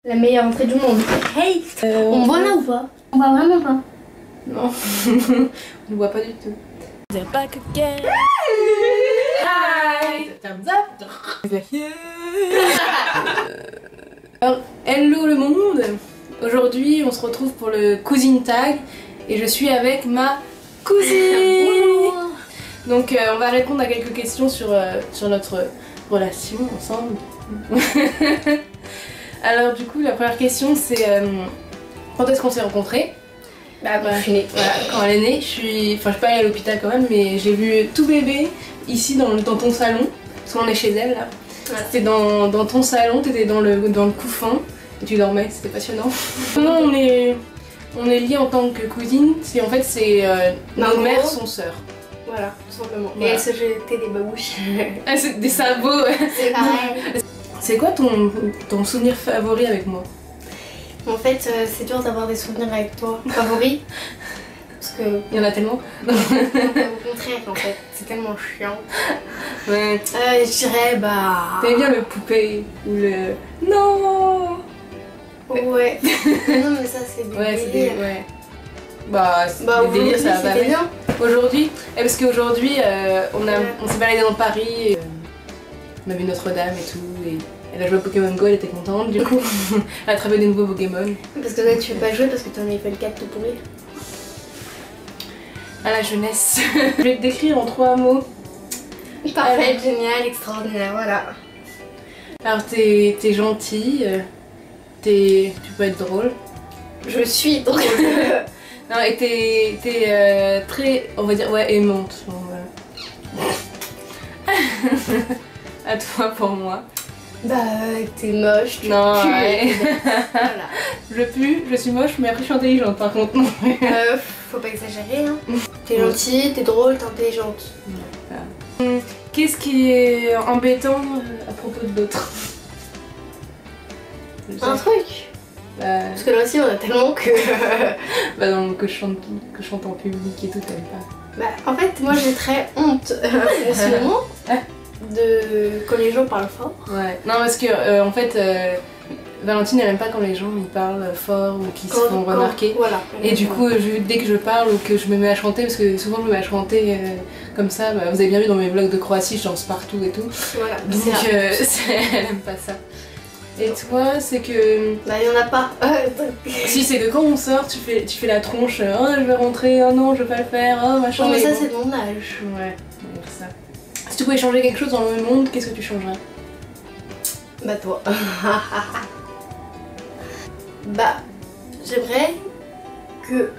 La meilleure entrée du monde. Hey, on voit là ou pas? On voit vraiment pas. Non, on ne voit pas du tout. They're back again. Hi. Thumbs up. Alors, hello le monde. Aujourd'hui, on se retrouve pour le Cousine Tag et je suis avec ma cousine. Donc, on va répondre à quelques questions sur notre relation ensemble. Alors, du coup, la première question, c'est quand est-ce qu'on s'est rencontrés? Bah, quand je suis née. Voilà, quand elle est née, je suis pas allée à l'hôpital quand même, mais j'ai vu tout bébé ici dans ton salon, parce qu'on est chez elle là. Ouais. C'était dans ton salon, t'étais dans le couffin et tu dormais, c'était passionnant. Comment on est liés en tant que cousine? En fait, c'est nos mères sont sœurs. Voilà, tout simplement. Voilà. Et elles se jetaient des babouches. Ah, c'est des sabots. C'est pareil. C'est quoi ton souvenir favori avec moi? En fait, c'est dur d'avoir des souvenirs avec toi. Favoris? Parce que... Il y en a tellement. Au contraire, en fait. C'est tellement chiant. Ouais. Je dirais, bah... T'aimais bien le poupée ou le... Non. Ouais. Non, mais ça, c'est des délires. Ouais. Bah, les délires, ça va bien. Aujourd'hui, parce qu'aujourd'hui, on s'est baladé dans Paris, on a vu Notre-Dame et tout, et elle a joué à Pokémon Go, elle était contente, du coup, elle a attrapé des nouveaux Pokémon. Parce que là, tu veux pas jouer parce que t'en as fait le 4 tout pourri. À la jeunesse. Je vais te décrire en 3 mots. Parfait, génial, extraordinaire, voilà. Alors, t'es gentille, tu peux être drôle. Je suis drôle. Non, et t'es très, on va dire, ouais, aimante. Bon, voilà. À toi pour moi. Bah, t'es moche, tu non, pues. Ouais. Voilà. Je pue, je suis moche, mais après je suis intelligente par contre. Non. Faut pas exagérer, hein. T'es gentille, t'es drôle, t'es intelligente. Voilà. Qu'est-ce qui est embêtant à propos de l'autre? Un truc. Parce que là aussi on a tellement que... Bah non, que je chante en public et tout, t'aimes pas. Bah en fait moi j'ai très honte en ce moment quand les gens parlent fort. Ouais, non parce que en fait Valentine elle aime pas quand les gens ils parlent fort ou qu'ils se font remarquer. Voilà. Et du coup dès que je parle ou que je me mets à chanter, parce que souvent je me mets à chanter comme ça, bah, vous avez bien vu dans mes vlogs de Croatie je danse partout et tout. Voilà. Donc elle aime pas ça. Et toi, c'est que... Bah y'en a pas. Si, c'est que quand on sort, tu fais la tronche, oh je vais rentrer, oh non je vais pas le faire, oh machin. Mais ça c'est de mon âge. Ouais, ça. Si tu pouvais changer quelque chose dans le monde, qu'est-ce que tu changerais? Bah toi. Bah, j'aimerais que...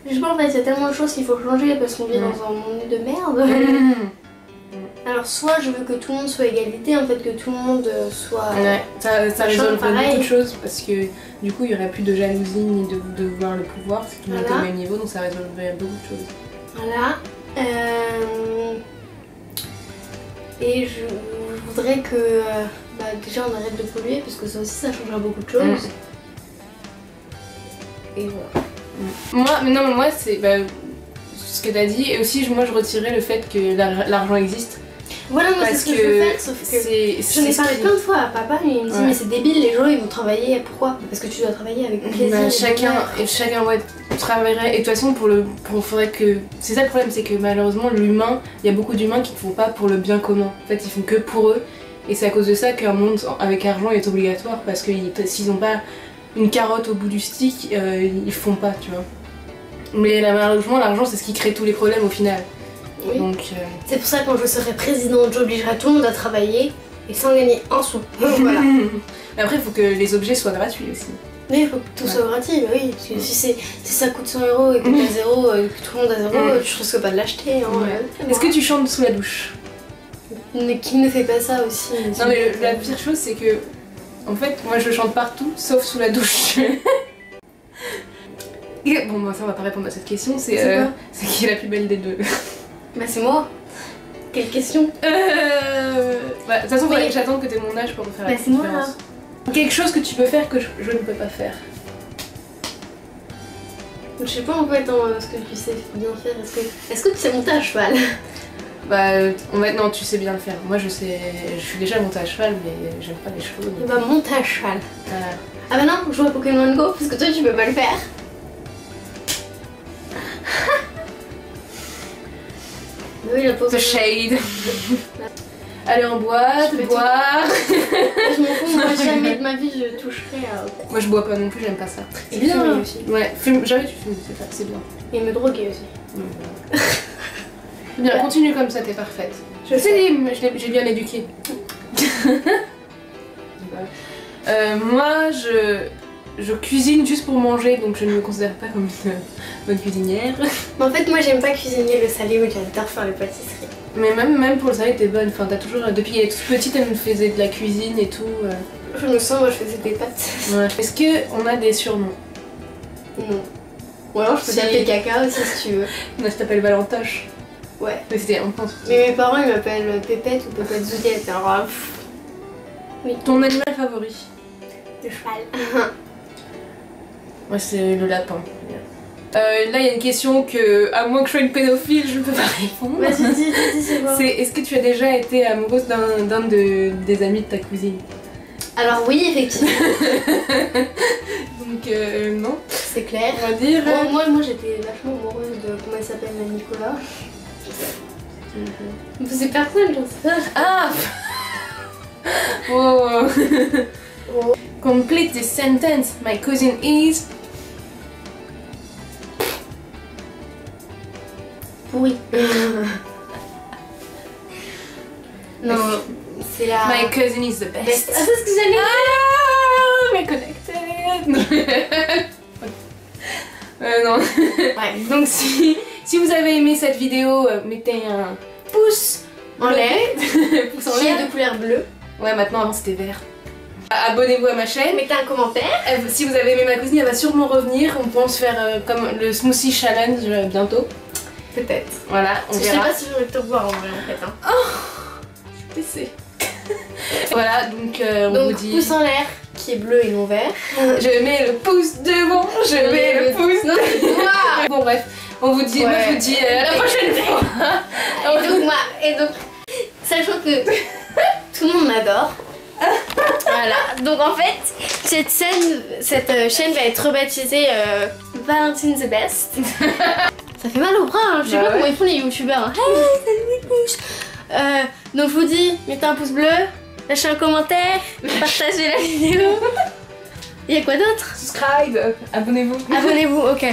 Je sais pas en fait, il y a tellement de choses qu'il faut changer parce qu'on vit dans un monde de merde. Alors soit je veux que tout le monde soit égalité, en fait que tout le monde soit... Ouais, ça résolverait beaucoup de choses parce que du coup il y aurait plus de jalousie ni de vouloir le pouvoir, c'est tout le monde au même niveau, donc ça résolverait beaucoup de choses. Voilà. Et je voudrais que bah, déjà on arrête de polluer parce que ça aussi ça changera beaucoup de choses. Et voilà. Moi c'est ce que t'as dit, et aussi moi je retirais le fait que l'argent existe. Voilà, moi c'est ce que je veux faire, sauf que j'en ai parlé plein de fois à papa, et il me dit mais c'est débile, les gens ils vont travailler, pourquoi? Parce que tu dois travailler avec plaisir. Bah, chacun ouais, travaillerait, et de toute façon faudrait que... C'est ça le problème, c'est que malheureusement l'humain, il y a beaucoup d'humains qui ne font pas pour le bien commun. En fait ils font que pour eux, et c'est à cause de ça qu'un monde avec argent est obligatoire, parce que s'ils n'ont pas une carotte au bout du stick, ils font pas, tu vois. Mais malheureusement l'argent c'est ce qui crée tous les problèmes au final. Oui. Donc, c'est pour ça que quand je serai présidente, j'obligerai tout le monde à travailler et sans gagner un sou. Voilà. Mais après il faut que les objets soient gratuits aussi. Mais il faut que tout soit gratuit, oui. Parce que si ça coûte 100 € et que t'as 0, que tout le monde a 0, je risque pas de l'acheter. Hein, Est-ce que tu chantes sous la douche? Mais qui ne fait pas ça aussi? Non mais la pire chose c'est que en fait moi je chante partout sauf sous la douche. Et, bon moi ça on va pas répondre à cette question, c'est qui est la plus belle des deux? Bah c'est moi. Quelle question? Bah de toute façon j'attends que t'aies mon âge pour me faire la différence. Moi, là. Quelque chose que tu peux faire que je ne peux pas faire. Je sais pas en fait ce que tu sais bien faire. Est-ce que tu sais monter à cheval? Bah, non, tu sais bien le faire. Moi, je suis déjà montée à cheval, mais j'aime pas les chevaux. Et bah, monte à cheval. Voilà. Ah bah non, joue à Pokémon Go, parce que toi, tu peux pas le faire. Oui, la pause. The shade. Aller en boîte, boire. Je m'en fous, moi, jamais de ma vie, je toucherai à... Moi, je bois pas non plus, j'aime pas ça. C'est bien aussi. Ouais, jamais tu fumes, c'est bien. Et me droguer aussi. Bien, continue comme ça, t'es parfaite. J'ai bien éduqué. Moi, je cuisine juste pour manger, donc je ne me considère pas comme une bonne cuisinière. Mais en fait, moi, j'aime pas cuisiner le salé, mais j'adore faire les pâtisseries. Mais même pour le salé, t'es bonne. Enfin, t'as toujours... Depuis qu'elle est toute petite, elle me faisait de la cuisine et tout. Je me sens, moi, je faisais des pâtes. Ouais. Est-ce qu'on a des surnoms? Non. Ou alors, je peux t'appeler Caca aussi, si tu veux. Moi, je t'appelle Valentoche. Ouais. Mais c'était en France. Mais mes parents, ils m'appellent Pépette ou Pépette Zoudiette. Alors, oui. Ton animal favori? Le cheval. Moi, c'est le lapin. Là, il y a une question que, à moins que je sois une pédophile, je ne peux pas répondre. Vas-y, dis, c'est quoi? Est-ce que tu as déjà été amoureuse d'un des amis de ta cousine? Alors oui, effectivement. Donc, non. C'est clair. On va dire... Moi j'étais vachement amoureuse de... Comment elle s'appelle, Nicolas? C'est personne, j'en sais pas. Ah. Oh. Oh. Complete this sentence. My cousin is... Pourri. Non, c'est la... My cousin is the best. Ah, c'est ce que j'allais dire. Ah, we're connected. Non. Ouais. Donc si vous avez aimé cette vidéo, mettez un pouce En l'air. Pouce en Qui est l'air. de couleur bleue. Ouais, maintenant avant c'était vert. Abonnez-vous à ma chaîne. Mettez un commentaire. Si vous avez aimé ma cousine, elle va sûrement revenir. On pense faire comme le smoothie challenge bientôt. Peut-être. Voilà, on Je sais verra. pas si je vais te voir en vrai en fait. Hein. Je suis pressée. Voilà, donc on Donc vous dit... pouce en l'air qui est bleu et non vert. Je mets le pouce devant, je mets le pouce devant. Bon bref, on vous dit, moi je vous dis à la prochaine fois. Et donc, sachant que tout le monde m'adore. Voilà, donc en fait, cette chaîne va être rebaptisée Valentine the Best. Ça fait mal au bras, hein. Je sais pas comment ils font les youtubeurs. Hein. Hey, salut les pouces. Donc je vous dis, mettez un pouce bleu, lâchez un commentaire, partagez la vidéo. Il y a quoi d'autre? Subscribe, abonnez-vous. Abonnez-vous, ok.